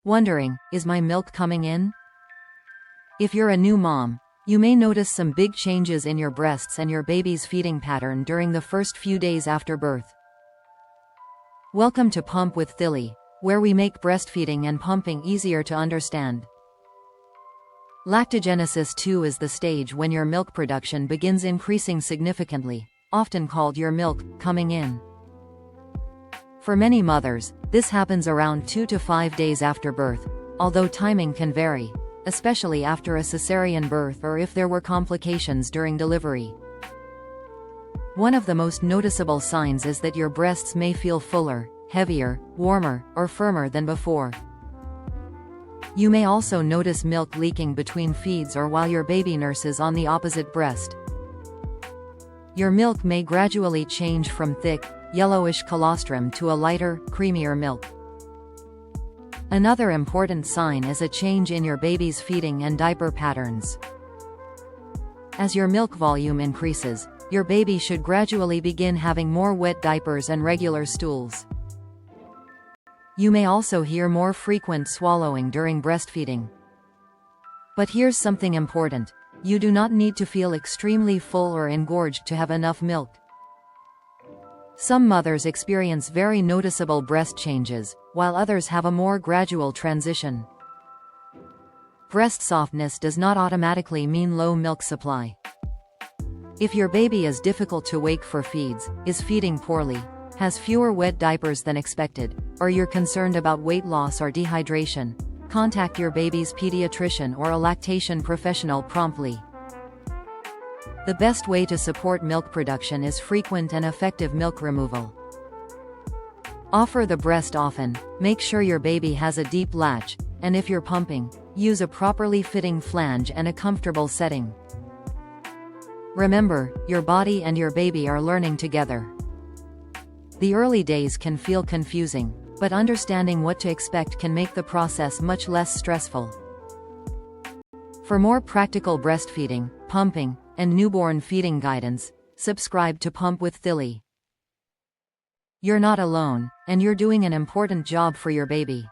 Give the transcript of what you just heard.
Wondering, is my milk coming in? If you're a new mom, you may notice some big changes in your breasts and your baby's feeding pattern during the first few days after birth. Welcome to Pump with Thilly, where we make breastfeeding and pumping easier to understand. Lactogenesis 2 is the stage when your milk production begins increasing significantly, often called your milk coming in. For many mothers, this happens around 2 to 5 days after birth, although timing can vary, especially after a cesarean birth or if there were complications during delivery. One of the most noticeable signs is that your breasts may feel fuller, heavier, warmer, or firmer than before. You may also notice milk leaking between feeds or while your baby nurses on the opposite breast. Your milk may gradually change from thick, yellowish colostrum to a lighter, creamier milk. Another important sign is a change in your baby's feeding and diaper patterns. As your milk volume increases, your baby should gradually begin having more wet diapers and regular stools. You may also hear more frequent swallowing during breastfeeding. But here's something important: you do not need to feel extremely full or engorged to have enough milk. Some mothers experience very noticeable breast changes, while others have a more gradual transition. Breast softness does not automatically mean low milk supply. If your baby is difficult to wake for feeds, is feeding poorly, has fewer wet diapers than expected, or you're concerned about weight loss or dehydration, contact your baby's pediatrician or a lactation professional promptly. The best way to support milk production is frequent and effective milk removal. Offer the breast often, make sure your baby has a deep latch, and if you're pumping, use a properly fitting flange and a comfortable setting. Remember, your body and your baby are learning together. The early days can feel confusing, but understanding what to expect can make the process much less stressful. For more practical breastfeeding, pumping, and newborn feeding guidance, subscribe to Pump with Thilly. You're not alone, and you're doing an important job for your baby.